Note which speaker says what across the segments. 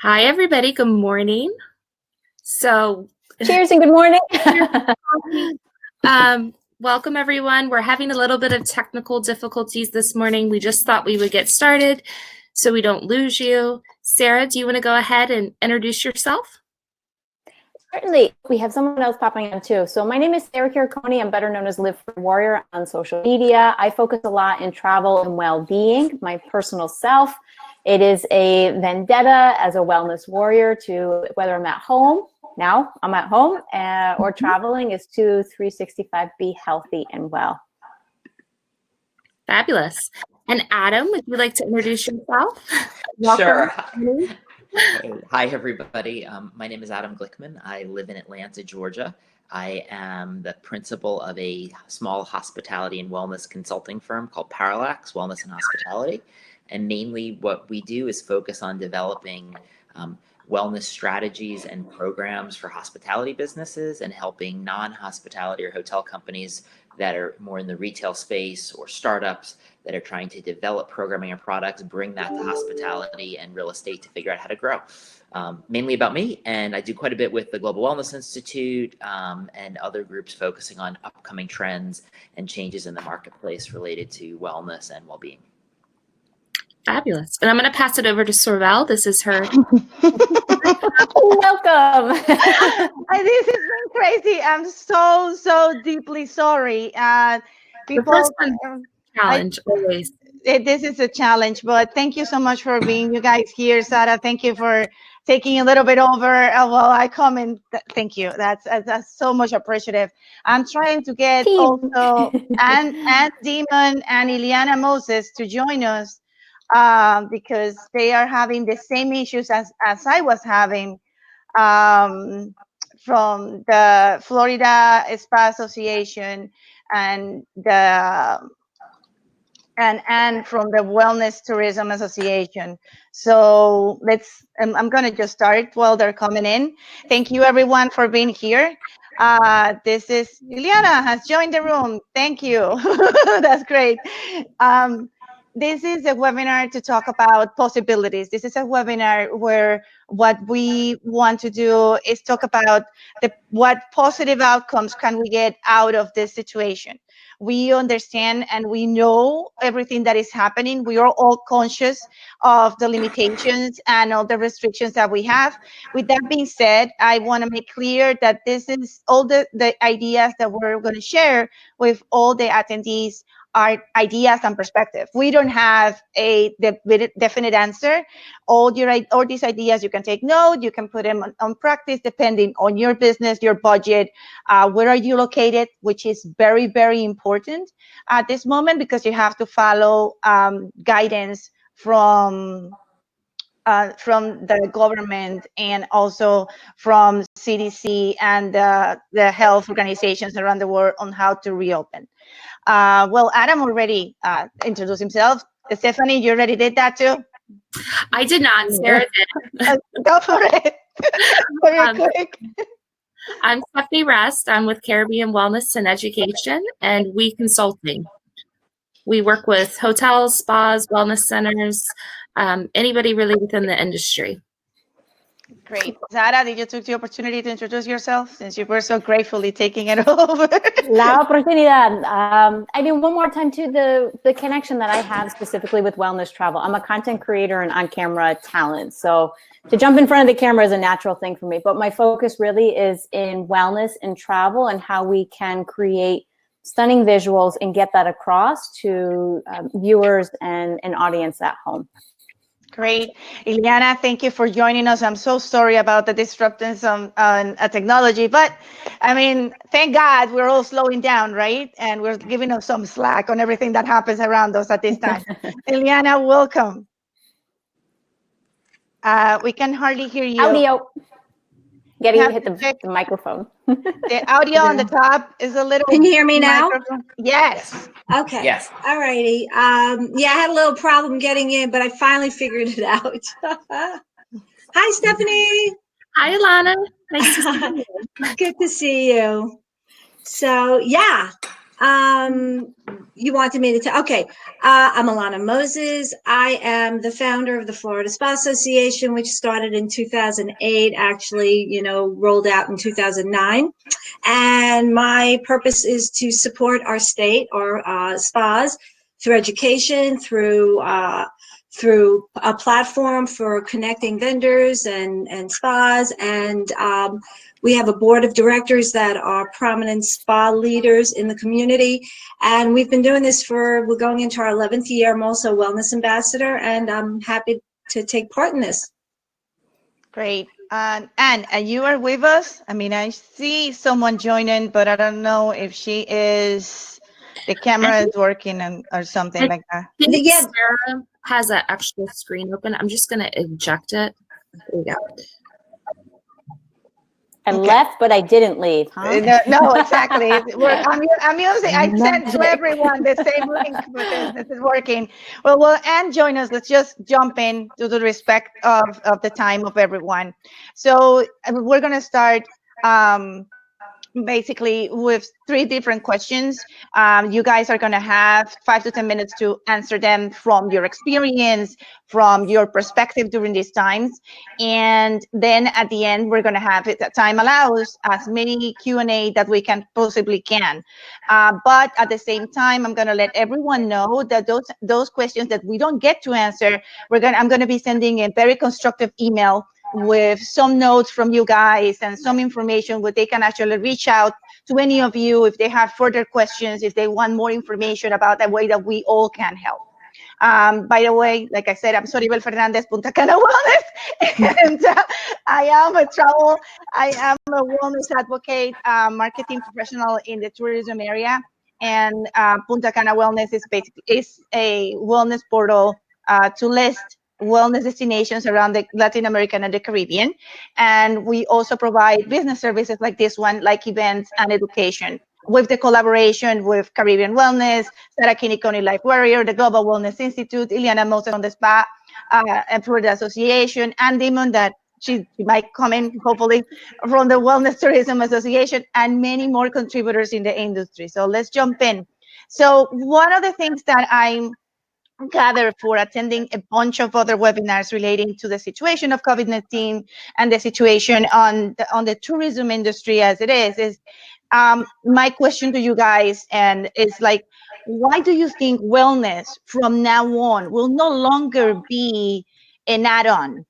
Speaker 1: Hi, everybody. Good morning. So,
Speaker 2: Cheers and good morning.
Speaker 1: welcome, everyone. We're having a little bit of technical difficulties this morning. We just thought we would get started so we don't lose you. Sarah, do you want to go ahead and introduce yourself?
Speaker 2: Certainly. We have someone else popping on too. So my name is Sarah Kirkoni. I'm better known as LiveFreeWarrior on social media. I focus a lot in travel and well-being, my personal self. It is a vendetta as a wellness warrior to whether I'm at home, now I'm at home, or traveling is to 365, be healthy and well.
Speaker 1: Fabulous. And Adam, would you like to introduce yourself?
Speaker 3: Sure. Hi, everybody. My name is Adam Glickman. I live in Atlanta, Georgia. I am the principal of a small hospitality and wellness consulting firm called Parallax Wellness and Hospitality. And mainly what we do is focus on developing wellness strategies and programs for hospitality businesses and helping non-hospitality or hotel companies that are more in the retail space or startups that are trying to develop programming and products, bring that to hospitality and real estate to figure out how to grow. Mainly about me, and I do quite a bit with the Global Wellness Institute and other groups focusing on upcoming trends and changes in the marketplace related to wellness and well-being.
Speaker 1: Fabulous. And I'm going to pass it over to Sorvel. This is her.
Speaker 2: Welcome.
Speaker 4: This has been crazy. I'm so deeply sorry. People,
Speaker 1: challenge always.
Speaker 4: This is a challenge, but thank you so much for being you guys here, Sarah. Thank you for taking a little bit over. Well, I come and thank you. That's so much appreciative. I'm trying to get also and Demon and Ileana Moses to join us because they are having the same issues as I was having from the Florida Spa Association and from the Wellness Tourism Association. So I'm going to just start while they're coming in. Thank you everyone for being here. This is Ileana has joined the room. Thank you. That's great. This is a webinar to talk about possibilities. This is a webinar where what we want to do is talk about what positive outcomes can we get out of this situation. We understand and we know everything that is happening. We are all conscious of the limitations and all the restrictions that we have. With that being said, I want to make clear that this is all the ideas that we're going to share with all the attendees are ideas and perspective. We don't have a definite answer. All these ideas, you can take note, you can put them on practice depending on your business, your budget, where are you located, which is very, very important at this moment because you have to follow guidance from the government and also from CDC and the health organizations around the world on how to reopen. Well, Adam already introduced himself. Stephanie, you already did that too?
Speaker 1: I did not. Sarah did.
Speaker 4: Go for it. Very quick.
Speaker 1: I'm Stephanie Rest. I'm with Caribbean Wellness and Education and We Consulting. We work with hotels, spas, wellness centers, anybody really within the industry.
Speaker 4: Great. Zara, did you take the opportunity to introduce yourself since you were so gratefully taking it over?
Speaker 2: La oportunidad. I mean, one more time too, the connection that I have specifically with wellness travel. I'm a content creator and on-camera talent. So to jump in front of the camera is a natural thing for me. But my focus really is in wellness and travel and how we can create stunning visuals and get that across to viewers and an audience at home.
Speaker 4: Great. Ileana, thank you for joining us. I'm so sorry about the disruptions on technology, but I mean, thank God we're all slowing down, right? And we're giving us some slack on everything that happens around us at this time. Ileana, welcome. We can hardly hear you.
Speaker 2: Audio. Getting to hit the microphone.
Speaker 4: The audio on the top is a little.
Speaker 5: Can you hear me now?
Speaker 4: Yes.
Speaker 5: Okay.
Speaker 3: Yes.
Speaker 5: All righty. Yeah, I had a little problem getting in, but I finally figured it out. Hi, Stephanie.
Speaker 1: Hi, Ilana. Nice to see you.
Speaker 5: Good to see you. So, yeah, You wanted me to tell? Okay. I'm Alana Moses. I am the founder of the Florida Spa Association, which started in 2008, actually, rolled out in 2009. And my purpose is to support our state, our spas, through education, through a platform for connecting vendors and spas. And we have a board of directors that are prominent spa leaders in the community. And we've been doing this we're going into our 11th year. I'm also a wellness ambassador, and I'm happy to take part in this.
Speaker 4: Great. Anne, you are with us? I mean, I see someone joining, but I don't know if the camera is working or something like that.
Speaker 1: I think
Speaker 5: Yeah.
Speaker 1: Sarah has an extra screen open. I'm just going to eject it. There we go.
Speaker 2: I
Speaker 4: Okay.
Speaker 2: left, but I didn't leave, huh?
Speaker 4: No, exactly. I'm using. I sent to everyone the same link, but this is working. Well, Anne, join us. Let's just jump in to the respect of the time of everyone. So we're gonna start basically with 3 different questions. You guys are going to have 5 to 10 minutes to answer them from your experience, from your perspective during these times. And then at the end, we're going to have, if time allows, as many Q&A that we can possibly can. But at the same time, I'm going to let everyone know that those questions that we don't get to answer, I'm going to be sending a very constructive email with some notes from you guys and some information where they can actually reach out to any of you if they have further questions, if they want more information about the way that we all can help. By the way, like I said, I'm Soribel Fernandez, Punta Cana Wellness, and I am a wellness advocate, marketing professional in the tourism area, and Punta Cana Wellness is a wellness portal to list wellness destinations around the Latin America and the Caribbean. And we also provide business services like this one, like events and education, with the collaboration with Caribbean Wellness, Sarah Kinney-Coney LiveWarrior, the Global Wellness Institute, Ileana Moses on the Spa, and Florida Association, and Damon, that she might come in, hopefully, from the Wellness Tourism Association, and many more contributors in the industry. So let's jump in. So one of the things that I'm gathered for attending a bunch of other webinars relating to the situation of COVID-19 and the situation on the tourism industry as it is my question to you guys, and it's like, why do you think wellness from now on will no longer be an add-on?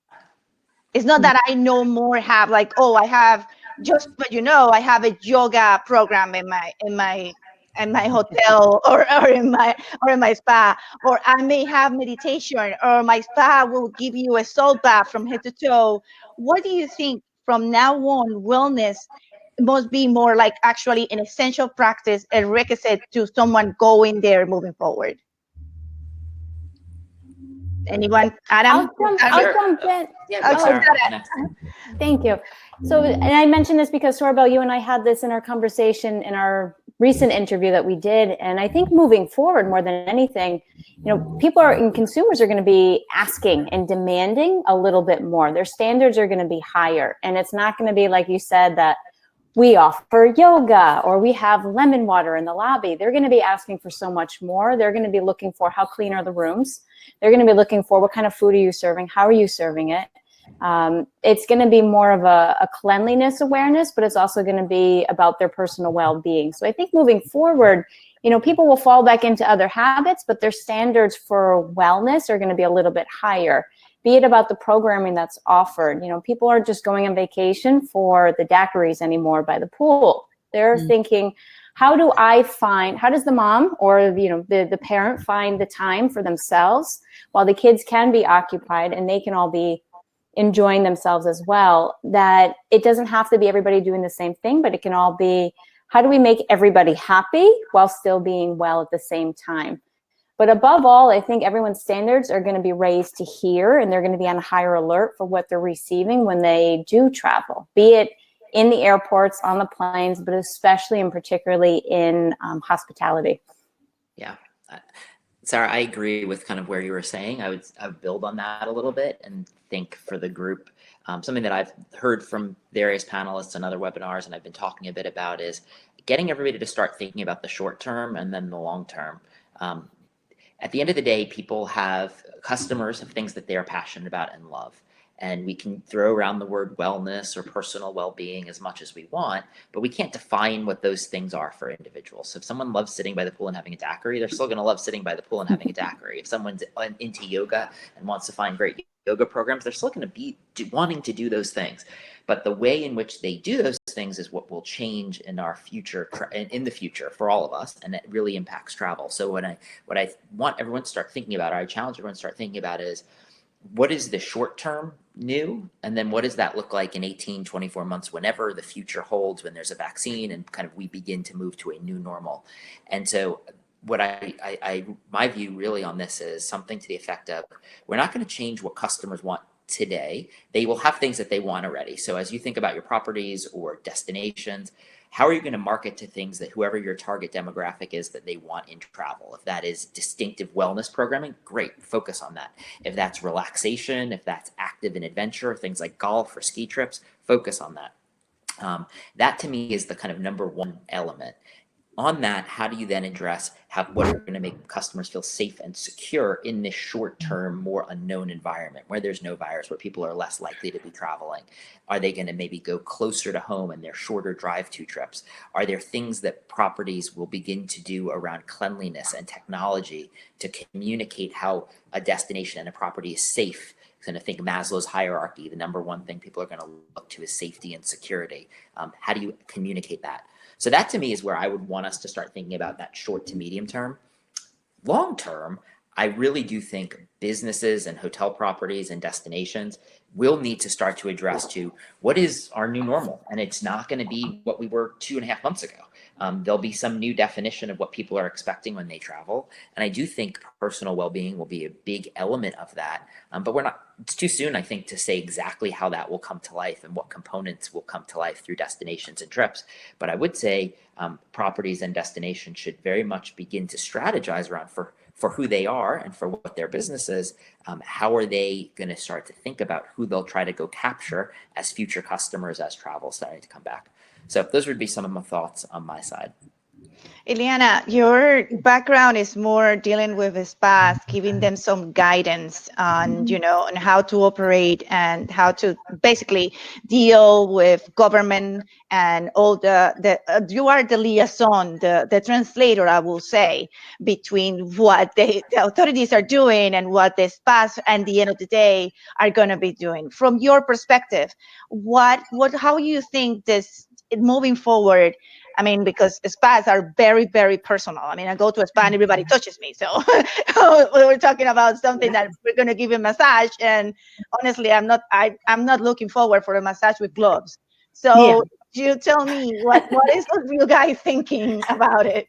Speaker 4: It's not that I no more have like, oh, I have just, but I have a yoga program in my hotel or in my spa, or I may have meditation, or my spa will give you a salt bath from head to toe. What do you think from now on wellness must be more like actually an essential practice, a requisite to someone going there moving forward? Anyone? Adam?
Speaker 2: I'll jump in.
Speaker 3: Yeah, Sarah, next.
Speaker 2: Thank you. So, and I mentioned this because Soribel, you and I had this in our conversation in our recent interview that we did. And I think moving forward, more than anything, people and consumers are going to be asking and demanding a little bit more. Their standards are going to be higher. And it's not going to be, like you said, that we offer yoga or we have lemon water in the lobby. They're going to be asking for so much more. They're going to be looking for how clean are the rooms. They're going to be looking for what kind of food are you serving? How are you serving it? It's going to be more of a cleanliness awareness, but it's also going to be about their personal well-being. So I think moving forward, people will fall back into other habits, but their standards for wellness are going to be a little bit higher. Be it about the programming that's offered. People aren't just going on vacation for the daiquiris anymore by the pool. They're thinking, how does the mom or the parent find the time for themselves while the kids can be occupied and they can all be enjoying themselves as well? That it doesn't have to be everybody doing the same thing, but it can all be, how do we make everybody happy while still being well at the same time? But above all, I think everyone's standards are going to be raised to here, and they're going to be on higher alert for what they're receiving when they do travel, be it in the airports, on the planes, but especially and particularly in hospitality.
Speaker 3: Yeah. Sarah, I agree with kind of where you were saying. I would build on that a little bit and think for the group, something that I've heard from various panelists and other webinars, and I've been talking a bit about, is getting everybody to start thinking about the short term and then the long term. At the end of the day, customers have things that they are passionate about and love. And we can throw around the word wellness or personal well-being as much as we want, but we can't define what those things are for individuals. So if someone loves sitting by the pool and having a daiquiri, they're still going to love sitting by the pool and having a daiquiri. If someone's into yoga and wants to find great yoga programs, they're still going to be wanting to do those things. But the way in which they do those things is what will change in our future, in the future for all of us, and it really impacts travel. So what I want everyone to start thinking about, or I challenge everyone to start thinking about, is what is the short term new, and then what does that look like in 18, 24 months, whenever the future holds, when there's a vaccine and kind of we begin to move to a new normal. And so what my view really on this is something to the effect of, we're not going to change what customers want today. They will have things that they want already. So as you think about your properties or destinations, how are you going to market to things that whoever your target demographic is that they want in travel? If that is distinctive wellness programming, great, focus on that. If that's relaxation, if that's active and adventure, things like golf or ski trips, focus on that. That to me is the kind of number one element. On that, how do you then address what are going to make customers feel safe and secure in this short-term, more unknown environment where there's no virus, where people are less likely to be traveling? Are they going to maybe go closer to home and they're shorter drive-to trips? Are there things that properties will begin to do around cleanliness and technology to communicate how a destination and a property is safe? Going to think Maslow's hierarchy, the number one thing people are going to look to is safety and security. How do you communicate that? So that to me is where I would want us to start thinking about that short to medium term. Long term, I really do think businesses and hotel properties and destinations will need to start to address to what is our new normal. And it's not going to be what we were 2.5 months ago. There'll be some new definition of what people are expecting when they travel. And I do think personal well-being will be a big element of that. But it's too soon, I think, to say exactly how that will come to life and what components will come to life through destinations and trips. But I would say properties and destinations should very much begin to strategize around for who they are and for what their business is. How are they going to start to think about who they'll try to go capture as future customers as travel starting to come back? So those would be some of my thoughts on my side.
Speaker 4: Ileana, your background is more dealing with spas, giving them some guidance on, on how to operate and how to basically deal with government and all you are the liaison, the translator, I will say, between what the authorities are doing and what the spas at the end of the day are going to be doing. From your perspective, how you think this moving forward? I mean, because spas are very, very personal. I mean, I go to a spa and everybody touches me. So we're talking about something that we're going to give a massage. And honestly, I'm not looking forward for a massage with gloves. So you tell me, what is you guys thinking about it?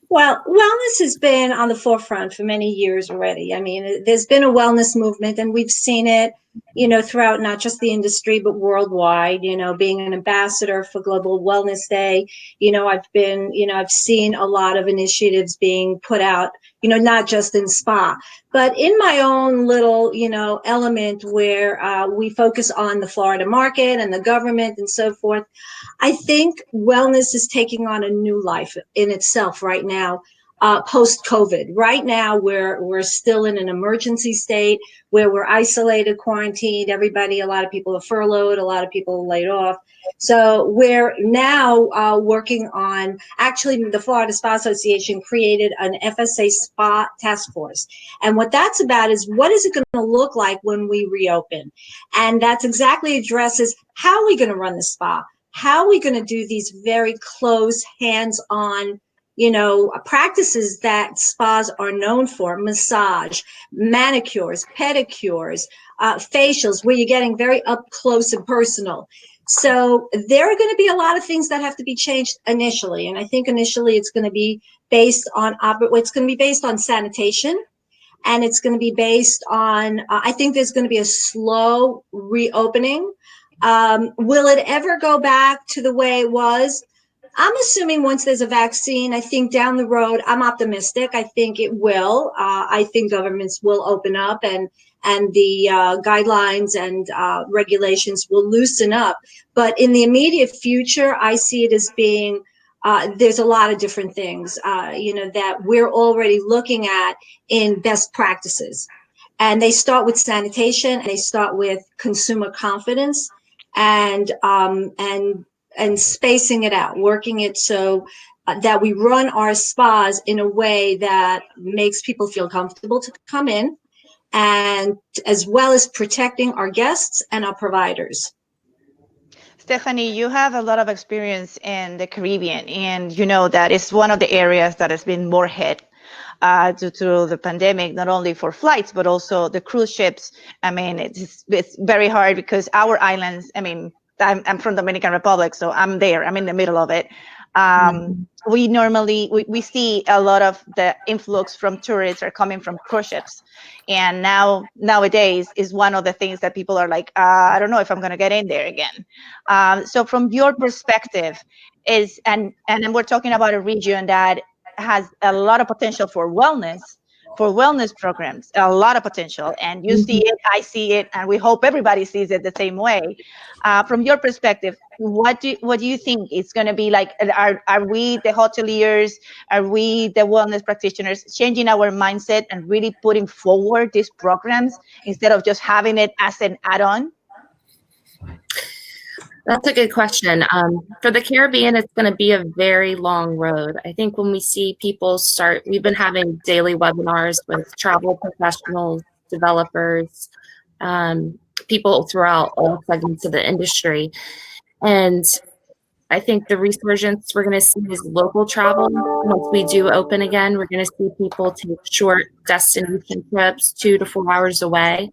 Speaker 5: Well, wellness has been on the forefront for many years already. I mean, there's been a wellness movement, and we've seen it, throughout not just the industry, but worldwide. Being an ambassador for Global Wellness Day, I've seen a lot of initiatives being put out, not just in spa, but in my own little, element where we focus on the Florida market and the government and so forth. I think wellness is taking on a new life in itself right now, post-COVID. Right now, we're still in an emergency state where we're isolated, quarantined. A lot of people are furloughed, a lot of people are laid off. So we're now working on, actually, the Florida Spa Association created an FSA Spa Task Force. And what that's about is, what is it going to look like when we reopen? And that's exactly addresses, how are we going to run the spa? How are we going to do these very close, hands-on, practices that spas are known for? Massage, manicures, pedicures, facials, where you're getting very up close and personal. So there are going to be a lot of things that have to be changed initially. And I think initially it's going to be based on sanitation. And it's going to be based on, I think there's going to be a slow reopening. Will it ever go back to the way it was? I'm assuming once there's a vaccine, I think down the road, I'm optimistic. I think it will. I think governments will open up and the guidelines and regulations will loosen up. But in the immediate future, I see it as being there's a lot of different things, that we're already looking at in best practices. And they start with sanitation, and they start with consumer confidence, and spacing it out, working it so that we run our spas in a way that makes people feel comfortable to come in, and as well as protecting our guests and our providers.
Speaker 4: Stephanie, you have a lot of experience in the Caribbean, and you know that it's one of the areas that has been more hit due to the pandemic, not only for flights, but also the cruise ships. I mean, it's very hard because our islands, I mean, I'm from Dominican Republic, so I'm there, I'm in the middle of it. We normally, we see a lot of the influx from tourists are coming from cruise ships. And nowadays is one of the things that people are like, I don't know if I'm going to get in there again. So from your perspective and we're talking about a region that has a lot of potential for wellness programs, a lot of potential, and you see it, I see it, and we hope everybody sees it the same way. From your perspective, what do you think it's going to be like? Are we, the hoteliers, are we, the wellness practitioners, changing our mindset and really putting forward these programs instead of just having it as an add-on?
Speaker 1: That's a good question. For the Caribbean, it's going to be a very long road. I think when we see people start, we've been having daily webinars with travel professionals, developers, people throughout all segments of the industry. And I think the resurgence we're going to see is local travel. Once we do open again, we're going to see people take short destination trips, 2 to 4 hours away.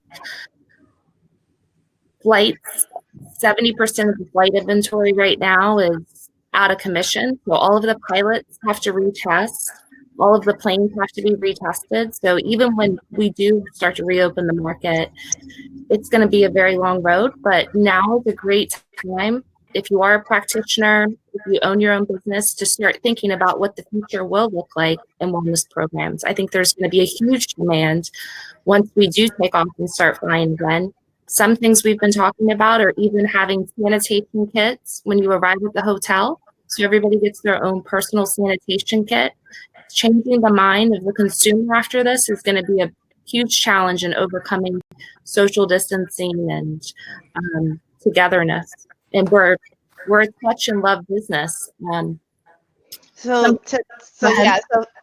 Speaker 1: Flights, 70% of the flight inventory right now is out of commission. So all of the pilots have to retest. All of the planes have to be retested. So even when we do start to reopen the market, it's going to be a very long road. But now is a great time, if you are a practitioner, if you own your own business, to start thinking about what the future will look like in wellness programs. I think there's going to be a huge demand once we do take off and start flying again. Some things we've been talking about are even having sanitation kits when you arrive at the hotel. So everybody gets their own personal sanitation kit. Changing the mind of the consumer after this is going to be a huge challenge in overcoming social distancing and togetherness. And we're a touch and love business.
Speaker 4: So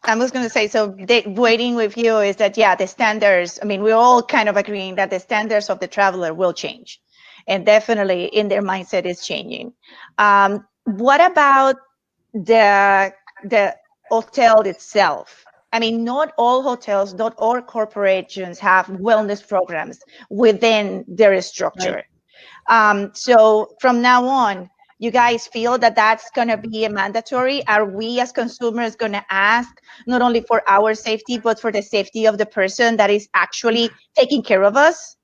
Speaker 4: I was going to say, so waiting with you is that, yeah, the standards, I mean, we're all kind of agreeing that the standards of the traveler will change, and definitely in their mindset is changing. What about the hotel itself? I mean, not all hotels, not all corporations have wellness programs within their structure. Right. So from now on, you guys feel that that's going to be a mandatory? Are we as consumers going to ask not only for our safety, but for the safety of the person that is actually taking care of us?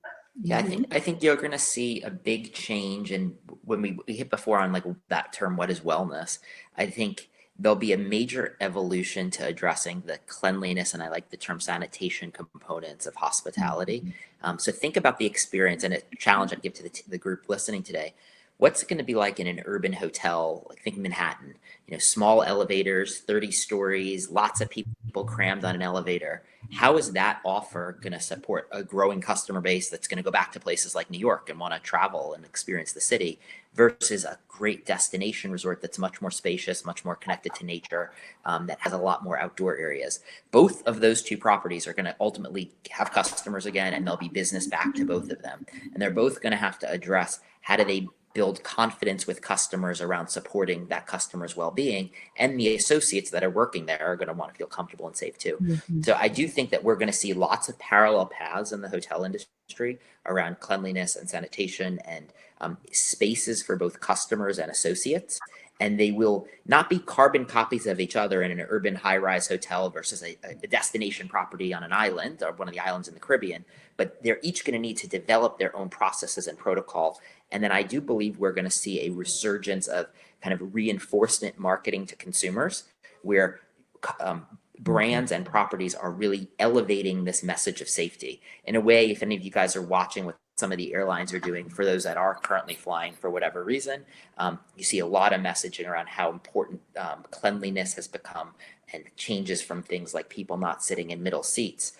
Speaker 3: Yeah, I think you're going to see a big change. And when we hit before on like that term, what is wellness? I think there'll be a major evolution to addressing the cleanliness, and I like the term sanitation components of hospitality. So think about the experience, and a challenge I'd give to the group listening today. What's it going to be like in an urban hotel, like think Manhattan, small elevators, 30 stories, lots of people crammed on an elevator. How is that offer going to support a growing customer base that's going to go back to places like New York and want to travel and experience the city versus a great destination resort that's much more spacious, much more connected to nature, that has a lot more outdoor areas? Both of those two properties are going to ultimately have customers again, and there'll be business back to both of them. And they're both going to have to address how do they build confidence with customers around supporting that customer's well-being, and the associates that are working there are going to want to feel comfortable and safe too. So I do think that we're going to see lots of parallel paths in the hotel industry around cleanliness and sanitation and spaces for both customers and associates. And they will not be carbon copies of each other in an urban high-rise hotel versus a destination property on an island or one of the islands in the Caribbean, but they're each going to need to develop their own processes and protocol. And then I do believe we're going to see a resurgence of kind of reinforcement marketing to consumers, where brands and properties are really elevating this message of safety in a way. If any of you guys are watching what's some of the airlines are doing for those that are currently flying for whatever reason. You see a lot of messaging around how important cleanliness has become, and changes from things like people not sitting in middle seats,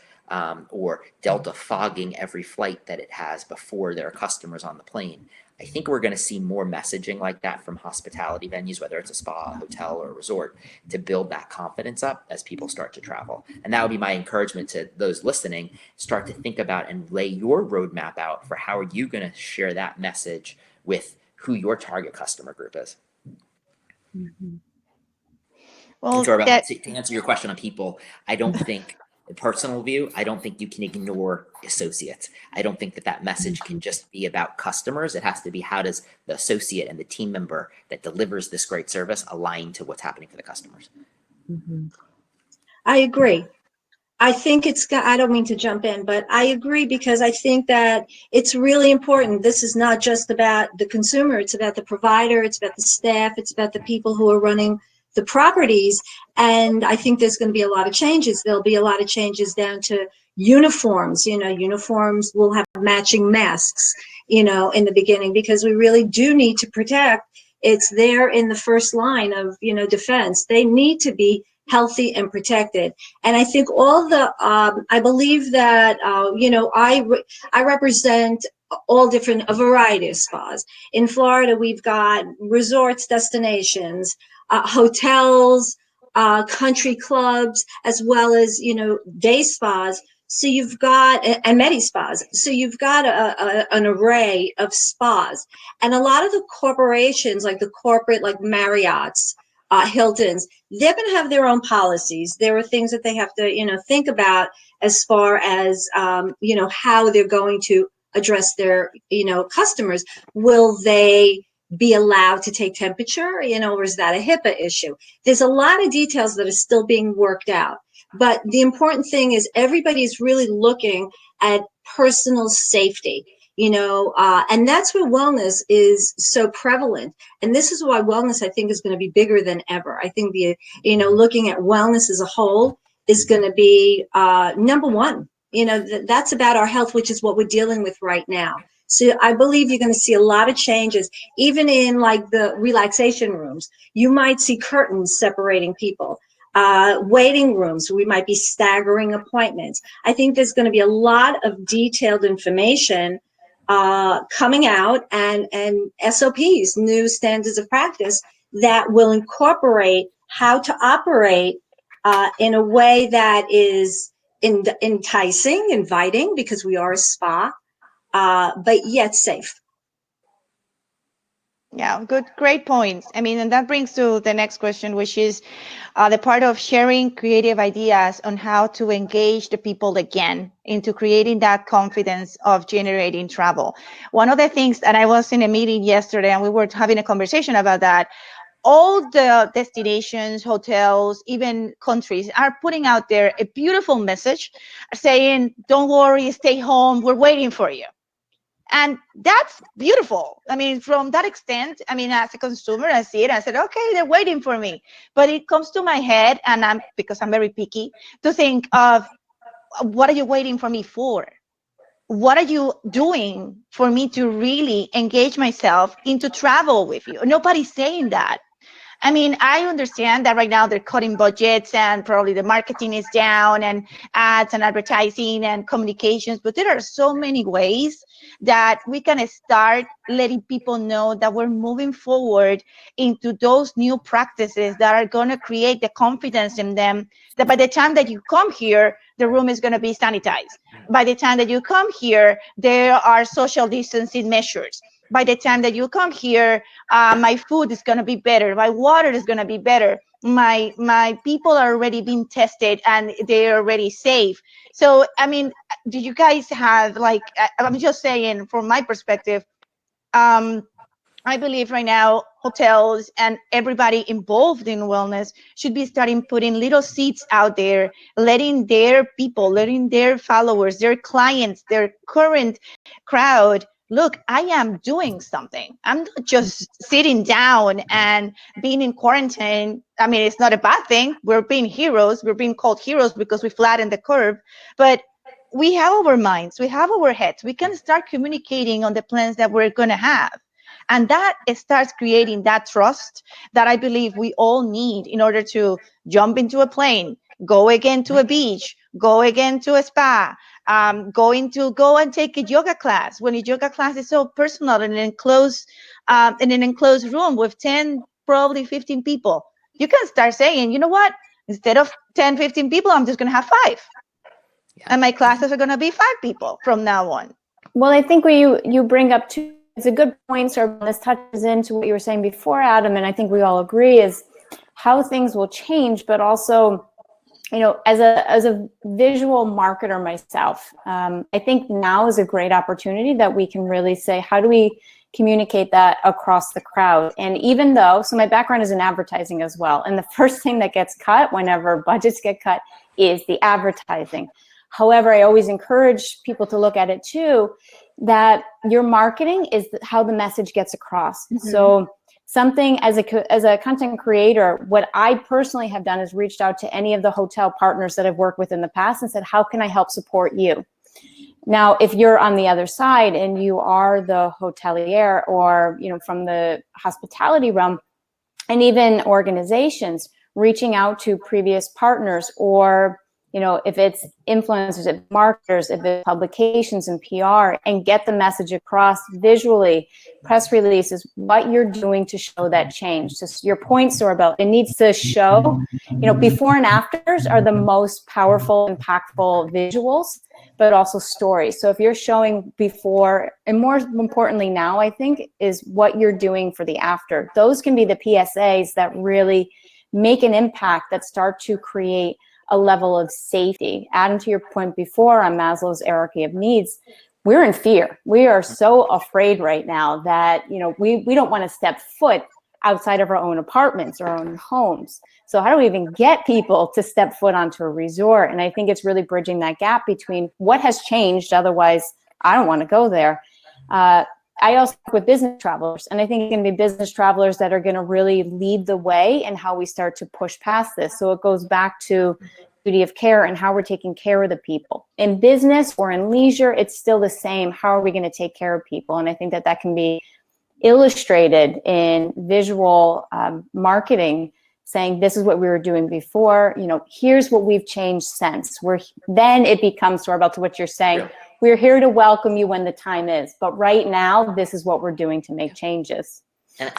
Speaker 3: or Delta fogging every flight that it has before there are customers on the plane. I think we're going to see more messaging like that from hospitality venues, whether it's a spa, a hotel, or a resort, to build that confidence up as people start to travel. And that would be my encouragement to those listening. Start to think about and lay your roadmap out for how are you going to share that message with who your target customer group is.
Speaker 4: Mm-hmm. Well,
Speaker 3: and so to answer your question on people, I don't think, personal view, I don't think you can ignore associates. I don't think that message can just be about customers. It has to be, how does the associate and the team member that delivers this great service align to what's happening for the customers?
Speaker 2: Mm-hmm.
Speaker 5: I agree. I think I don't mean to jump in, but I agree, because I think that it's really important. This is not just about the consumer. It's about the provider. It's about the staff. It's about the people who are running the properties. And I think there's going to be a lot of changes. There'll be a lot of changes down to uniforms. Uniforms will have matching masks, in the beginning, because we really do need to protect. It's there in the first line of, defense. They need to be healthy and protected. And I think I believe that, I represent a variety of spas. In Florida, we've got resorts, destinations, hotels, country clubs, as well as, day spas. So you've got, and medi spas. So you've got an array of spas. And a lot of the corporations, like the corporate, like Marriott's, Hilton's, they're going to have their own policies. There are things that they have to, think about as far as, how they're going to address their, customers. Will they be allowed to take temperature, or is that a HIPAA issue? There's a lot of details that are still being worked out. But the important thing is everybody's really looking at personal safety. And that's where wellness is so prevalent. And this is why wellness, I think, is going to be bigger than ever. I think looking at wellness as a whole is going to be number one. That's about our health, which is what we're dealing with right now. So I believe you're going to see a lot of changes, even in like the relaxation rooms. You might see curtains separating people. Waiting rooms, we might be staggering appointments. I think there's going to be a lot of detailed information coming out, and SOPs, new standards of practice, that will incorporate how to operate in a way that is enticing, inviting, because we are a spa, but yet safe.
Speaker 4: Yeah, great points. I mean, and that brings to the next question, which is the part of sharing creative ideas on how to engage the people again into creating that confidence of generating travel. One of the things, and I was in a meeting yesterday and we were having a conversation about that, all the destinations, hotels, even countries are putting out there a beautiful message saying, don't worry, stay home, we're waiting for you. And that's beautiful. I mean, from that extent, I mean, as a consumer, I see it, I said, okay, they're waiting for me. But it comes to my head, and because I'm very picky, to think of, what are you waiting for me for? What are you doing for me to really engage myself into travel with you? Nobody's saying that. I mean, I understand that right now they're cutting budgets and probably the marketing is down and ads and advertising and communications, but there are so many ways that we can start letting people know that we're moving forward into those new practices that are going to create the confidence in them, that by the time that you come here, the room is going to be sanitized. By the time that you come here, there are social distancing measures. By the time that you come here, my food is going to be better. My water is going to be better. My people are already being tested and they're already safe. So, I mean, do you guys have, like, I'm just saying from my perspective, I believe right now hotels and everybody involved in wellness should be starting putting little seeds out there, letting their people, letting their followers, their clients, their current crowd, look, I am doing something. I'm not just sitting down and being in quarantine. I mean, it's not a bad thing. We're being heroes. We're being called heroes because we flattened the curve. But we have our minds, we have our heads, we can start communicating on the plans that we're going to have. And that it starts creating that trust that I believe we all need in order to jump into a plane, go again to a beach, go again to a spa, go and take a yoga class. When a yoga class is so personal in in an enclosed room with 10, probably 15 people, you can start saying, you know what, instead of 10, 15 people, I'm just going to have 5.
Speaker 3: Yeah.
Speaker 4: And my classes are going to be 5 people from now on.
Speaker 2: Well, I think what you bring up too, it's a good point, sir. This touches into what you were saying before, Adam, and I think we all agree is how things will change, but also, you know, as a visual marketer myself, I think now is a great opportunity that we can really say, how do we communicate that across the crowd? And even though, so my background is in advertising as well, and the first thing that gets cut whenever budgets get cut is the advertising. However, I always encourage people to look at it too, that your marketing is how the message gets across. Mm-hmm. So something as a content creator, what I personally have done is reached out to any of the hotel partners that I've worked with in the past and said, how can I help support you? Now, if you're on the other side and you are the hotelier or, you know, from the hospitality realm, and even organizations reaching out to previous partners, or, you know, if it's influencers, if it's marketers, if it's publications and PR, and get the message across visually, press releases, what you're doing to show that change. So your point, Sorabel, it needs to show, you know, before and afters are the most powerful, impactful visuals, but also stories. So if you're showing before, and more importantly now, I think, is what you're doing for the after. Those can be the PSAs that really make an impact, that start to create a level of safety. Adding to your point before on Maslow's hierarchy of needs, we're in fear. We are so afraid right now that, you know, we don't want to step foot outside of our own apartments or our own homes. So how do we even get people to step foot onto a resort? And I think it's really bridging that gap between what has changed, otherwise I don't want to go there. I also work with business travelers, and I think it's going to be business travelers that are going to really lead the way in how we start to push past this. So it goes back to duty of care and how we're taking care of the people. In business or in leisure, it's still the same. How are we going to take care of people? And I think that that can be illustrated in visual marketing, saying this is what we were doing before, you know, here's what we've changed since. Then it becomes, Sorabel, to what you're saying, we're here to welcome you when the time is, but right now, this is what we're doing to make changes.
Speaker 3: And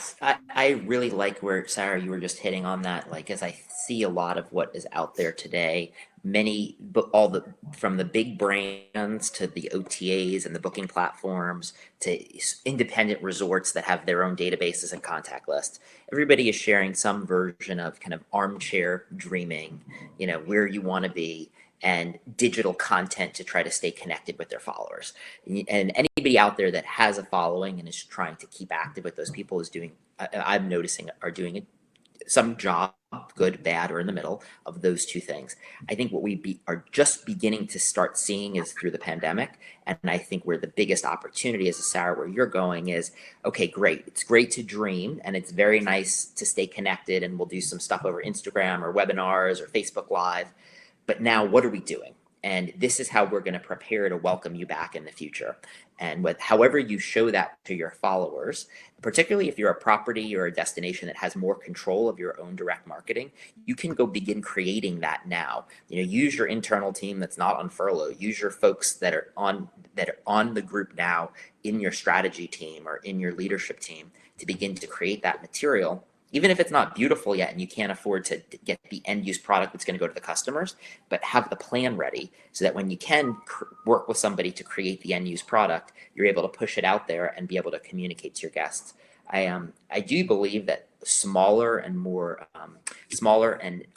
Speaker 3: I really like where, Sarah, you were just hitting on that, like, as I see a lot of what is out there today, from the big brands to the OTAs and the booking platforms to independent resorts that have their own databases and contact lists. Everybody is sharing some version of kind of armchair dreaming, you know, where you want to be, and digital content to try to stay connected with their followers. And anybody out there that has a following and is trying to keep active with those people is doing, I'm noticing, are doing some job, good, bad, or in the middle of those two things. I think what we are just beginning to start seeing is through the pandemic. And I think where the biggest opportunity is, Sarah, where you're going is, okay, great. It's great to dream, and it's very nice to stay connected, and we'll do some stuff over Instagram or webinars or Facebook Live. But now what are we doing? And this is how we're going to prepare to welcome you back in the future. And with however you show that to your followers, particularly if you're a property or a destination that has more control of your own direct marketing, you can go begin creating that now. You know, use your internal team that's not on furlough. Use your folks that are on the group now in your strategy team or in your leadership team to begin to create that material. Even if it's not beautiful yet and you can't afford to get the end use product that's going to go to the customers, but have the plan ready so that when you can work with somebody to create the end use product, you're able to push it out there and be able to communicate to your guests. I do believe that smaller and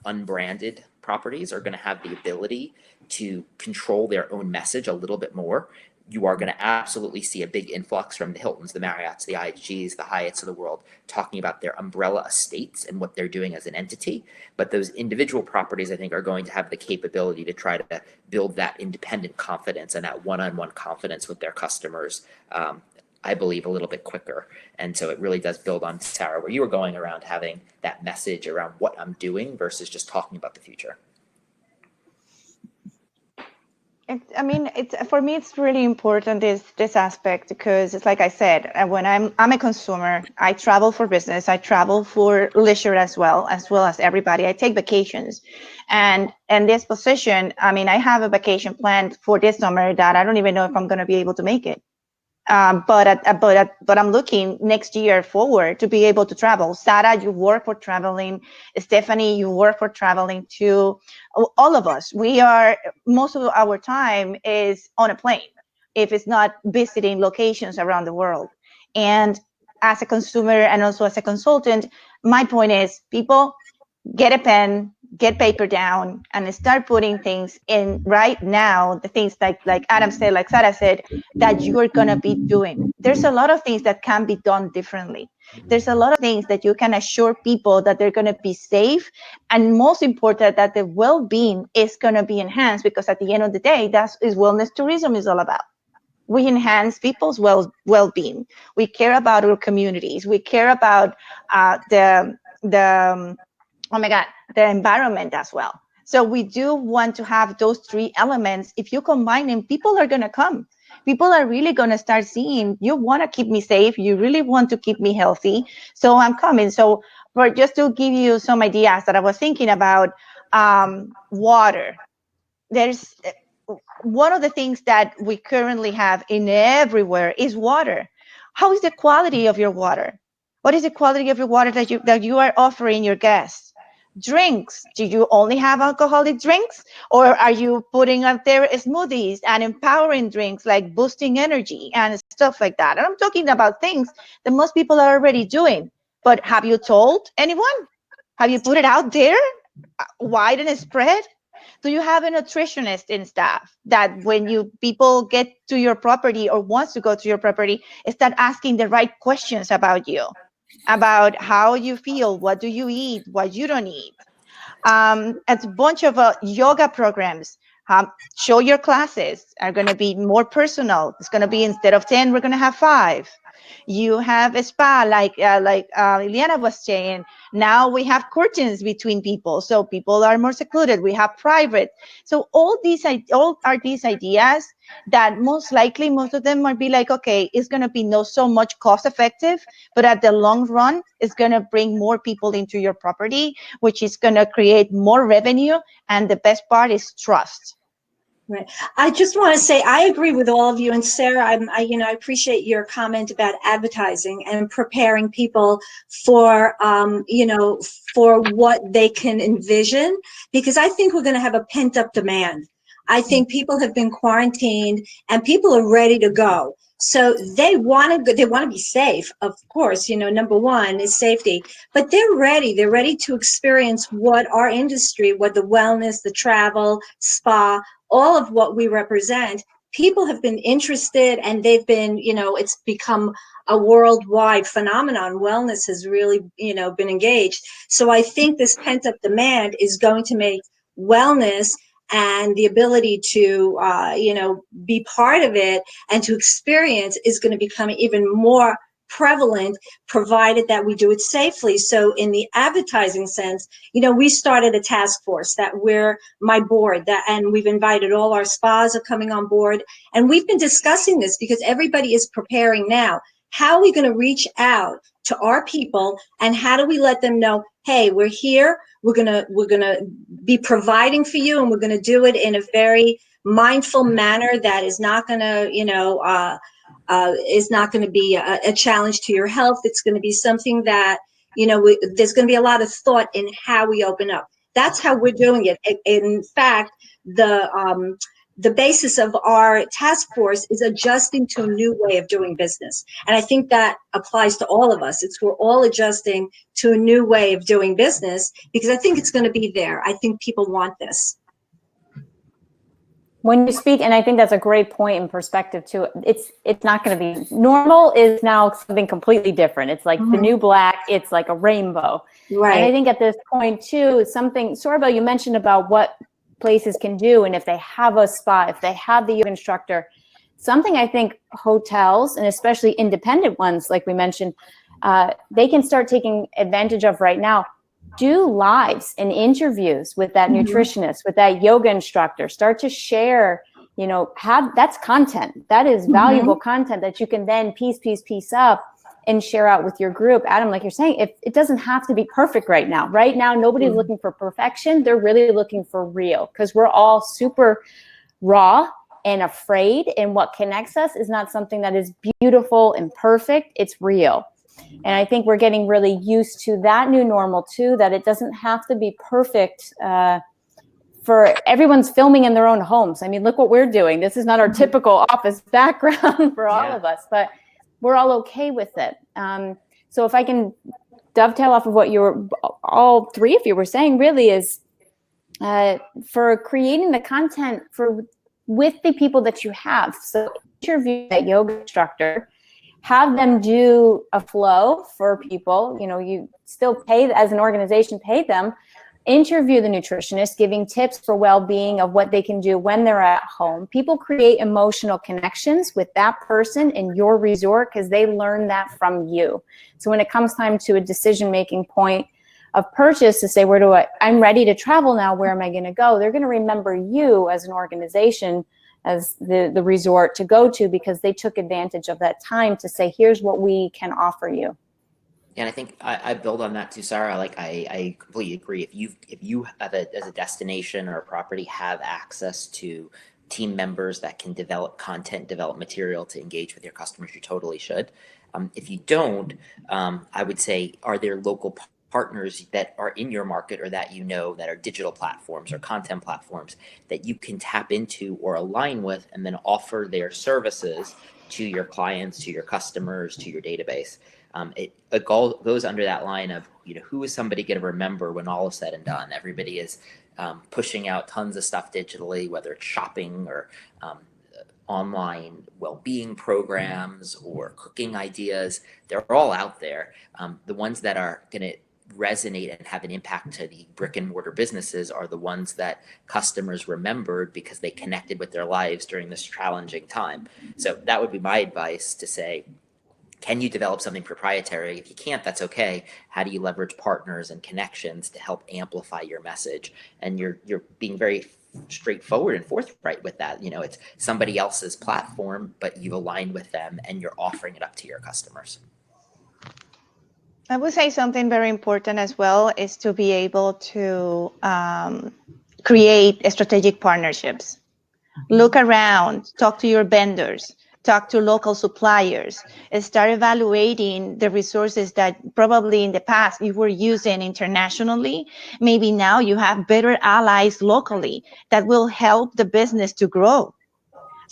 Speaker 3: unbranded properties are going to have the ability to control their own message a little bit more. You are going to absolutely see a big influx from the Hiltons, the Marriotts, the IHGs, the Hyatts of the world talking about their umbrella estates and what they're doing as an entity. But those individual properties, I think, are going to have the capability to try to build that independent confidence and that one-on-one confidence with their customers, I believe, a little bit quicker. And so it really does build on, Sarah, where you were going around having that message around what I'm doing versus just talking about the future.
Speaker 4: I mean, it's for me. It's really important this aspect because it's like I said. When I'm a consumer, I travel for business. I travel for leisure as well as everybody. I take vacations, and in this position, I mean, I have a vacation planned for this summer that I don't even know if I'm going to be able to make it. But I'm looking next year forward to be able to travel. Sarah, you work for traveling. Stephanie, you work for traveling too. All of us, we are, most of our time is on a plane, if it's not visiting locations around the world. And as a consumer and also as a consultant, my point is, people, get a pen, get paper down, and start putting things in right now. The things like Adam said, like Sarah said, that you are gonna be doing. There's a lot of things that can be done differently. There's a lot of things that you can assure people that they're gonna be safe, and most important, that the well-being is gonna be enhanced. Because at the end of the day, that's is wellness tourism is all about. We enhance people's well-being. We care about our communities. We care about the oh my God, the environment as well. So we do want to have those three elements. If you combine them, people are going to come. People are really going to start seeing, you want to keep me safe. You really want to keep me healthy. So I'm coming. So for just to give you some ideas that I was thinking about, water. There's one of the things that we currently have in everywhere is water. How is the quality of your water? What is the quality of your water that you are offering your guests? Drinks. Do you only have alcoholic drinks, or are you putting out there smoothies and empowering drinks like boosting energy and stuff like that? And I'm talking about things that most people are already doing. But have you told anyone? Have you put it out there wide and spread? Do you have a nutritionist in staff that when you people get to your property or wants to go to your property, start asking the right questions about you, about how you feel, what do you eat, what you don't eat? It's a bunch of yoga programs. Show your classes are going to be more personal. It's going to be, instead of 10, we're going to have 5. You have a spa, like Ileana was saying. Now we have curtains between people, so people are more secluded. We have private. So all are these ideas that most likely, most of them might be like, okay, it's going to be not so much cost effective, but at the long run, it's going to bring more people into your property, which is going to create more revenue. And the best part is trust.
Speaker 5: Right. I just want to say I agree with all of you, and Sarah, I appreciate your comment about advertising and preparing people for for what they can envision, because I think we're going to have a pent up demand. I think people have been quarantined and people are ready to go. So they want to be safe, of course. Number one is safety, but they're ready. They're ready to experience what our industry, what the wellness, the travel, spa, all of what we represent. People have been interested, and they've been, it's become a worldwide phenomenon. Wellness has really, been engaged. So I think this pent up demand is going to make wellness and the ability to, be part of it and to experience is going to become even more prevalent, provided that we do it safely. So in the advertising sense, we started a task force that we're my board and we've invited all our spas are coming on board. And we've been discussing this because everybody is preparing now. How are we going to reach out to our people, and how do we let them know, hey, we're here, we're gonna be providing for you, and we're gonna do it in a very mindful manner that is not gonna, is not going to be a challenge to your health. It's going to be something that, there's going to be a lot of thought in how we open up. That's how we're doing it. In fact, the basis of our task force is adjusting to a new way of doing business. And I think that applies to all of us. We're all adjusting to a new way of doing business because I think it's going to be there. I think people want this.
Speaker 2: When you speak, and I think that's a great point in perspective too, it's not going to be normal is now something completely different. It's like the new black, it's like a rainbow. Right. And I think at this point too, something, Sorbo, you mentioned about what places can do, and if they have a spa, if they have the yoga instructor, something I think hotels, and especially independent ones, like we mentioned, they can start taking advantage of right now. Do lives and interviews with that nutritionist, with that yoga instructor. Start to share that's content. That is valuable content that you can then piece up and share out with your group. Adam, like you're saying, it doesn't have to be perfect right now. Right now, nobody's looking for perfection. They're really looking for real, because we're all super raw and afraid. And what connects us is not something that is beautiful and perfect. It's real. And I think we're getting really used to that new normal too, that it doesn't have to be perfect. For everyone's filming in their own homes. I mean, look what we're doing. This is not our typical office background for all of us, but we're all okay with it. So if I can dovetail off of what all three of you were saying, really is for creating the content with the people that you have. So interview that yoga instructor, have them do a flow for people. You still pay, as an organization, pay them. Interview the nutritionist, giving tips for well-being of what they can do when they're at home. People create emotional connections with that person in your resort because they learn that from you. So when it comes time to a decision-making point of purchase to say, I'm ready to travel now, where am I going to go? They're going to remember you as an organization, as the resort to go to, because they took advantage of that time to say, here's what we can offer you.
Speaker 3: And I think I build on that too, Sarah. Like I completely agree. If you as a destination or a property have access to team members that can develop content, develop material to engage with your customers, you totally should. If you don't, I would say, are there local partners that are in your market or that that are digital platforms or content platforms that you can tap into or align with, and then offer their services to your clients, to your customers, to your database. It goes under that line of, who is somebody going to remember when all is said and done? Everybody is pushing out tons of stuff digitally, whether it's shopping or online well-being programs or cooking ideas. They're all out there. The ones that are going to resonate and have an impact to the brick and mortar businesses are the ones that customers remembered because they connected with their lives during this challenging time. So that would be my advice, to say, can you develop something proprietary? If you can't, that's okay. How do you leverage partners and connections to help amplify your message? And you're being very straightforward and forthright with that. It's somebody else's platform, but you've aligned with them and you're offering it up to your customers.
Speaker 4: I would say something very important as well is to be able to create strategic partnerships. Look around, talk to your vendors, talk to local suppliers, and start evaluating the resources that probably in the past you were using internationally. Maybe now you have better allies locally that will help the business to grow.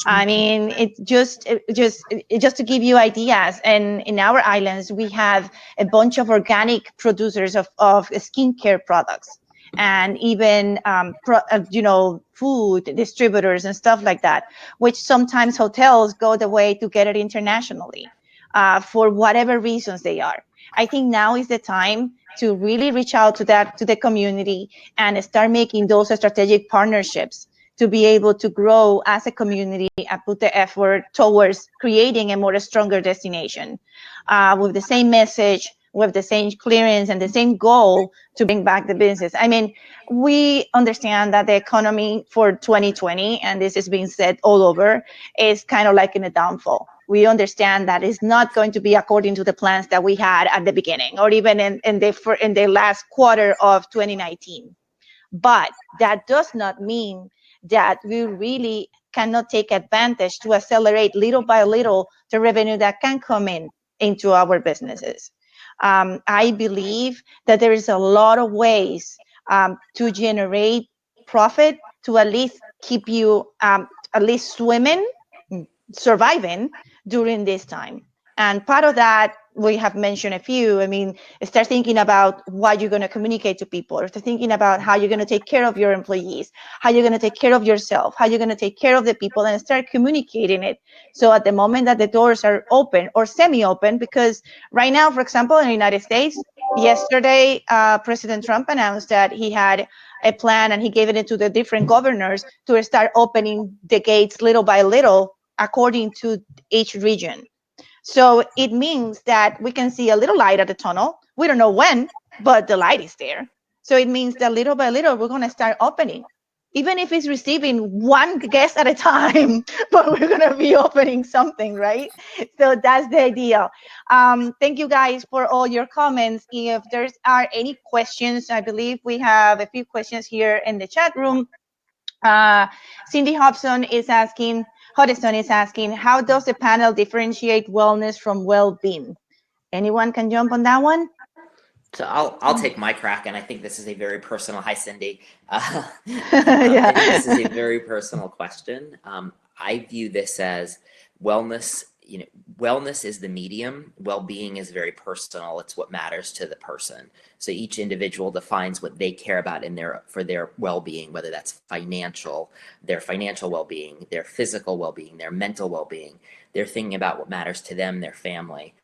Speaker 4: I mean, it just to give you ideas. And in our islands, we have a bunch of organic producers of skincare products, and even food distributors and stuff like that, which sometimes hotels go the way to get it internationally for whatever reasons they are. I think now is the time to really reach out to the community and start making those strategic partnerships to be able to grow as a community and put the effort towards creating a more stronger destination with the same message, with the same clearance and the same goal to bring back the business. I mean, we understand that the economy for 2020, and this is being said all over, is kind of like in a downfall. We understand that it's not going to be according to the plans that we had at the beginning, or even in the last quarter of 2019. But that does not mean that we really cannot take advantage to accelerate little by little the revenue that can come into our businesses. I believe that there is a lot of ways to generate profit to at least keep you at least surviving during this time. And part of that, we have mentioned a few. I mean, start thinking about what you're going to communicate to people, or start thinking about how you're going to take care of your employees, how you're going to take care of yourself, how you're going to take care of the people, and start communicating it. So at the moment that the doors are open or semi-open, because right now, for example, in the United States, yesterday, President Trump announced that he had a plan and he gave it to the different governors to start opening the gates little by little according to each region. So it means that we can see a little light at the tunnel. We don't know when, but the light is there. So it means that little by little, we're going to start opening. even if it's receiving one guest at a time, but we're going to be opening something, right? So that's the idea. Thank you guys for all your comments. If there's are any questions, I believe we have a few questions here in the chat room. Cindy Hobson is asking, Hodgson is asking, how does the panel differentiate wellness from well-being? Anyone can jump on that one?
Speaker 3: So I'll take my crack, and I think this is a very personal. Hi, Cindy. I
Speaker 4: Yeah.
Speaker 3: think this is a very personal question. I view this as wellness. Wellness is the medium. Well-being is very personal. It's what matters to the person. So each individual defines what they care about for their well-being, whether that's their financial well-being, their physical well-being, their mental well-being. They're thinking about what matters to them, their family,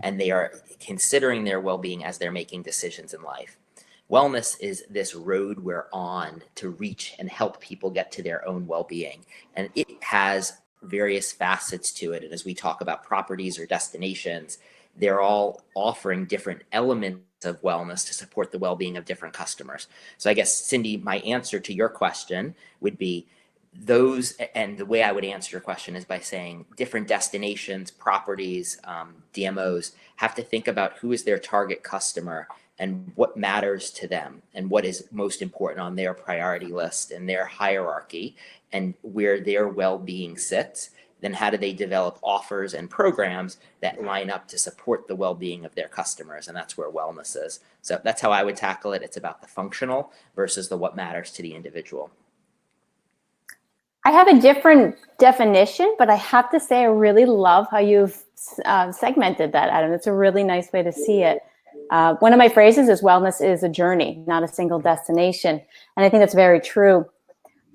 Speaker 3: and they are considering their well-being as they're making decisions in life. Wellness is this road we're on to reach and help people get to their own well-being. And it has various facets to it. And as we talk about properties or destinations, they're all offering different elements of wellness to support the well-being of different customers. So I guess, Cindy, my answer to your question would be those, and the way I would answer your question is by saying different destinations, properties, DMOs have to think about who is their target customer and what matters to them and what is most important on their priority list and their hierarchy and where their well-being sits. Then how do they develop offers and programs that line up to support the well-being of their customers? And that's where wellness is. So that's how I would tackle it. It's about the functional versus the what matters to the individual.
Speaker 2: I have a different definition, but I have to say I really love how you've segmented that, Adam. It's a really nice way to see it. One of my phrases is wellness is a journey, not a single destination. And I think that's very true.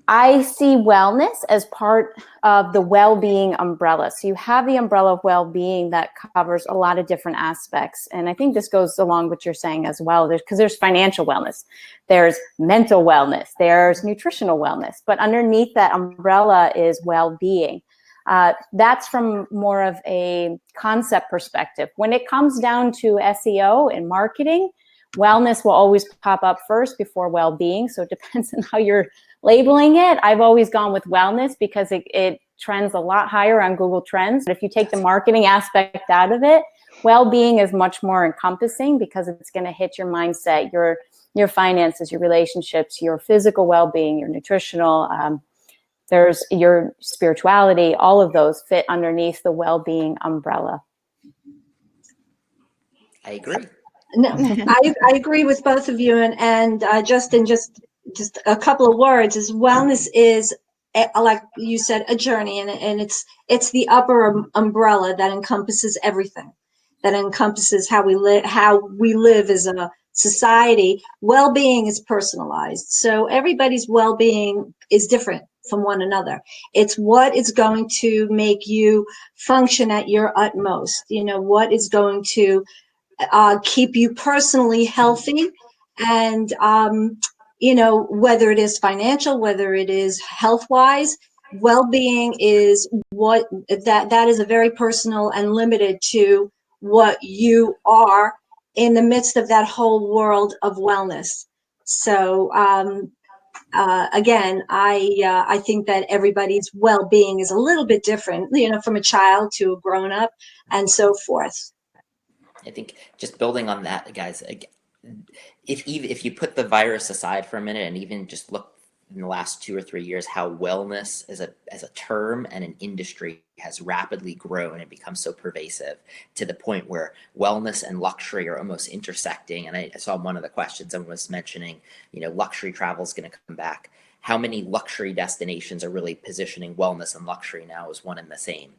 Speaker 2: I see wellness as part of the well-being umbrella. So you have the umbrella of well-being that covers a lot of different aspects. And I think this goes along with what you're saying as well. Because there's financial wellness, there's mental wellness, there's nutritional wellness. But underneath that umbrella is well-being. That's from more of a concept perspective. When it comes down to SEO and marketing, wellness will always pop up first before well-being. So it depends on how you're labeling it. I've always gone with wellness because it trends a lot higher on Google Trends. But if you take the marketing aspect out of it, well-being is much more encompassing because it's going to hit your mindset, your finances, your relationships, your physical well-being, your nutritional, there's your spirituality. All of those fit underneath the well-being umbrella.
Speaker 3: I agree.
Speaker 5: No, I agree with both of you, and Justin, just a couple of words is wellness is, like you said, a journey, and it's the upper umbrella that encompasses everything, that encompasses how we live as a society. Well-being is personalized, so everybody's well-being is different from one another. It's what is going to make you function at your utmost. What is going to keep you personally healthy, and whether it is financial, whether it is health-wise, well-being is what that is a very personal and limited to what you are in the midst of that whole world of wellness. So again, I think that everybody's well-being is a little bit different, from a child to a grown-up and so forth.
Speaker 3: I think just building on that, guys, if you put the virus aside for a minute and even just look in the last 2 or 3 years how wellness as a term and an industry has rapidly grown and become so pervasive to the point where wellness and luxury are almost intersecting. And I saw one of the questions someone was mentioning, luxury travel is going to come back. How many luxury destinations are really positioning wellness and luxury now as one and the same?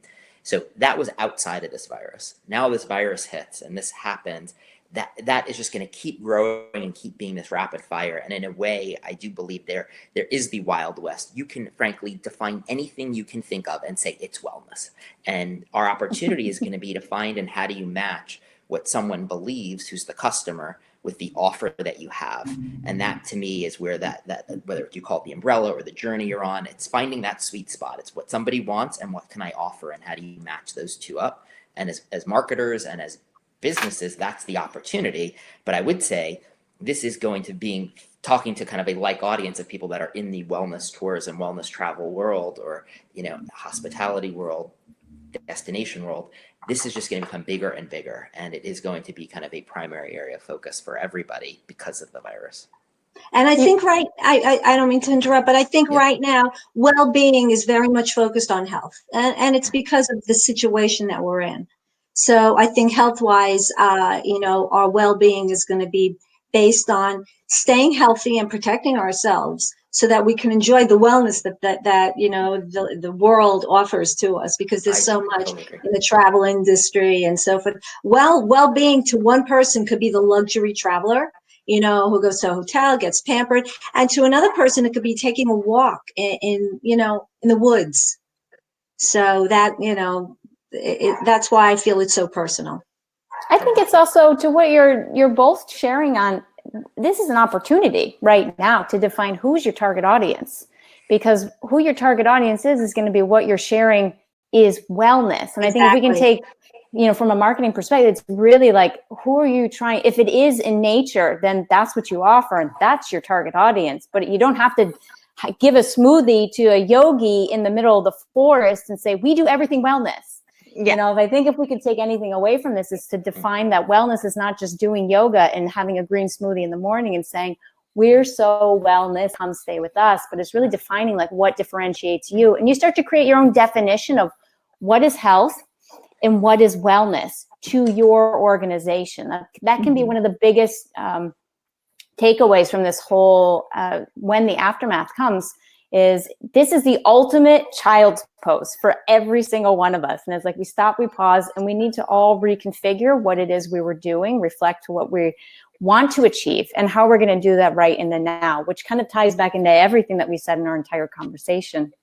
Speaker 3: So that was outside of this virus. Now this virus hits and this happens. That is just going to keep growing and keep being this rapid fire. And in a way, I do believe there is the Wild West. You can frankly define anything you can think of and say it's wellness. And our opportunity is going to be to find and how do you match what someone believes, who's the customer, with the offer that you have. And that to me is where that whether you call it the umbrella or the journey you're on, it's finding that sweet spot. It's what somebody wants and what can I offer and how do you match those two up. And as marketers and as businesses, that's the opportunity. But I would say this is going to be talking to kind of a like audience of people that are in the wellness tourism, wellness travel world, or, you know, hospitality world, destination world. This is just going to become bigger and bigger, and it is going to be kind of a primary area of focus for everybody because of the virus.
Speaker 5: And I think I don't mean to interrupt, but I think right now, well-being is very much focused on health. And it's because of the situation that we're in. So I think health-wise, you know, our well-being is going to be based on staying healthy and protecting ourselves so that we can enjoy the wellness that you know, the world offers to us, because there's so much in the travel industry and so forth. Well-being to one person could be the luxury traveler, you know, who goes to a hotel, gets pampered. And to another person, it could be taking a walk in you know, in the woods. So that, you know, that's why I feel it's so personal.
Speaker 2: I think it's also to what you're both sharing on. This is an opportunity right now to define who's your target audience, because who your target audience is going to be what you're sharing is wellness. And I think if we can take, you know, from a marketing perspective, it's really like, who are you trying? If it is in nature, then that's what you offer, and that's your target audience. But you don't have to give a smoothie to a yogi in the middle of the forest and say, we do everything wellness. You know, I think if we could take anything away from this, is to define that wellness is not just doing yoga and having a green smoothie in the morning and saying, we're so wellness, come stay with us. But it's really defining like what differentiates you. And you start to create your own definition of what is health and what is wellness to your organization. That can be one of the biggest takeaways from this whole, when the aftermath comes, is this is the ultimate child's pose for every single one of us. And it's like we stop, we pause, and we need to all reconfigure what it is we were doing, reflect to what we want to achieve, and how we're going to do that right in the now, which kind of ties back into everything that we said in our entire conversation.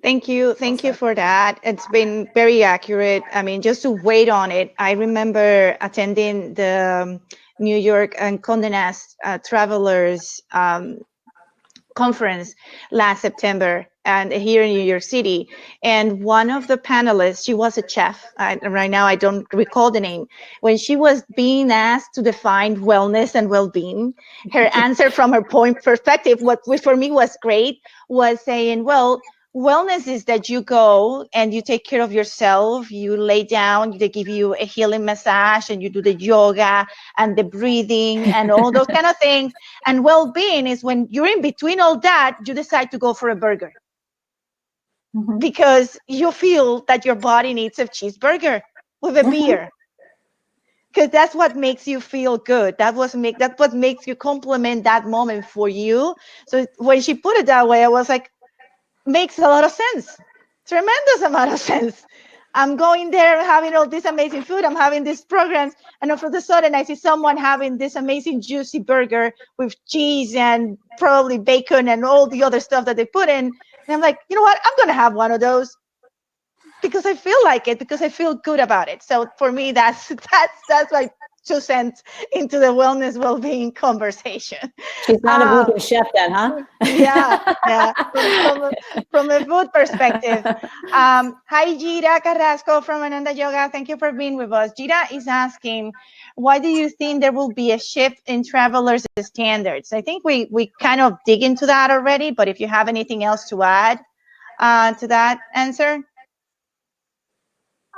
Speaker 4: Thank you for that. It's been very accurate. I mean, just to wait on it, I remember attending the New York and Condé Nast Travelers conference last September, and here in New York City. And one of the panelists, she was a chef. Right now, I don't recall the name. When she was being asked to define wellness and well-being, her answer from her point perspective, which for me was great, was saying, well, wellness is that you go and you take care of yourself, you lay down, they give you a healing massage, and you do the yoga and the breathing and all those kind of things. And well-being is when you're in between all that, you decide to go for a burger because you feel that your body needs a cheeseburger with a beer. Because that's what makes you feel good. That's what makes you complement that moment for you. So when she put it that way, I was like, makes a lot of sense. Tremendous amount of sense. I'm going there having all this amazing food. I'm having these programs, and all of a sudden I see someone having this amazing juicy burger with cheese and probably bacon and all the other stuff that they put in. And I'm like, you know what? I'm going to have one of those because I feel like it, because I feel good about it. So for me, that's my 2 cents into the wellness well-being conversation.
Speaker 2: She's not a vegan chef then, huh?
Speaker 4: Yeah. From a food perspective. Hi, Gira Carrasco from Ananda Yoga. Thank you for being with us. Gira is asking, why do you think there will be a shift in travelers' standards? I think we kind of dig into that already, but if you have anything else to add to that answer.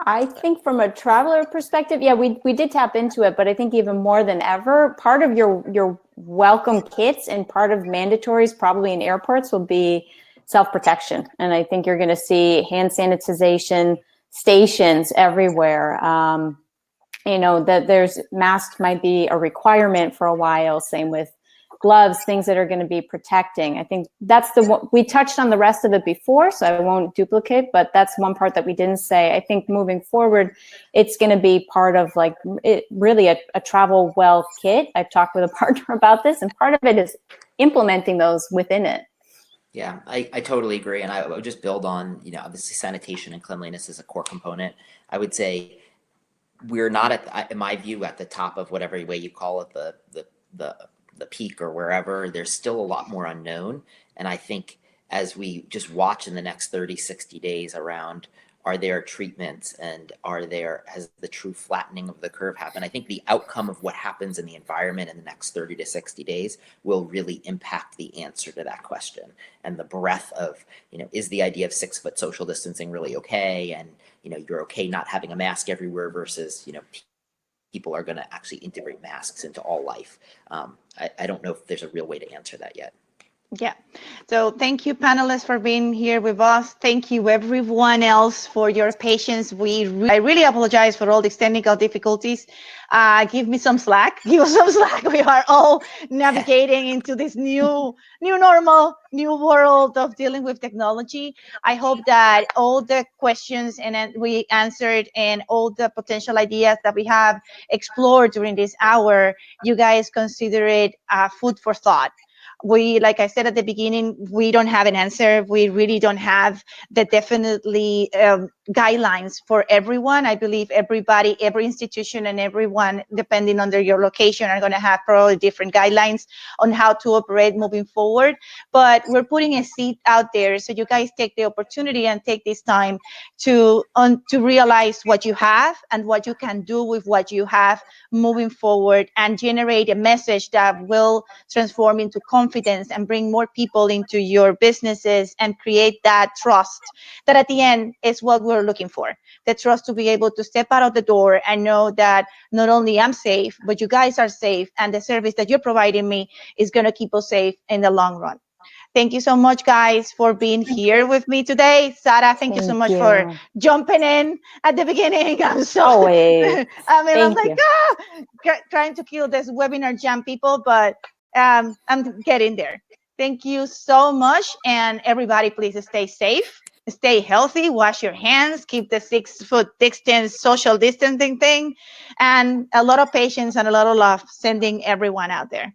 Speaker 2: I think from a traveler perspective, yeah, we did tap into it, but I think even more than ever, part of your welcome kits and part of mandatories probably in airports will be self-protection. And I think you're going to see hand sanitization stations everywhere. You know, that there's masks might be a requirement for a while, same with gloves, things that are going to be protecting. I think that's the one we touched on the rest of it before, so I won't duplicate, but that's one part that we didn't say. I think moving forward, it's going to be part of like really a travel well kit. I've talked with a partner about this, and part of it is implementing those within it.
Speaker 3: Yeah, I totally agree. And I would just build on, you know, obviously sanitation and cleanliness is a core component. I would say we're not in my view, at the top of whatever way you call it, the peak or wherever. There's still a lot more unknown. And I think as we just watch in the next 30, 60 days around are there treatments, and has the true flattening of the curve happened? I think the outcome of what happens in the environment in the next 30 to 60 days will really impact the answer to that question, and the breadth of, is the idea of 6-foot social distancing really okay? And, you're okay not having a mask everywhere versus, people are going to actually integrate masks into all life. I don't know if there's a real way to answer that yet.
Speaker 4: Yeah. So thank you, panelists, for being here with us. Thank you, everyone else, for your patience. I really apologize for all these technical difficulties. Give me some slack. Give us some slack. We are all navigating into this new normal, new world of dealing with technology. I hope that all the questions we answered and all the potential ideas that we have explored during this hour, you guys consider it food for thought. Like I said at the beginning, we don't have an answer. We really don't have the definitely guidelines for everyone. I believe everybody, every institution, and everyone, depending on your location, are going to have probably different guidelines on how to operate moving forward. But we're putting a seed out there, so you guys take the opportunity and take this time to realize what you have and what you can do with what you have moving forward, and generate a message that will transform into confidence and bring more people into your businesses and create that trust that at the end is what we're looking for. The trust to be able to step out of the door and know that not only I'm safe, but you guys are safe, and the service that you're providing me is going to keep us safe in the long run. Thank you so much, guys, for being here with me today. Sarah, thank you so much for jumping in at the beginning. I'm so
Speaker 2: always.
Speaker 4: I'm like, trying to kill this webinar jam, people, but I'm getting there. Thank you so much. And everybody, please stay safe, stay healthy, wash your hands, keep the 6-foot distance, social distancing thing, and a lot of patience and a lot of love sending everyone out there.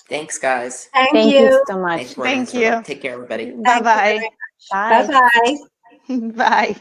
Speaker 3: Thanks, guys.
Speaker 2: Thank you so much.
Speaker 3: Thank you. Take care, everybody.
Speaker 4: Bye-bye.
Speaker 2: Bye.
Speaker 5: Bye-bye.
Speaker 4: Bye.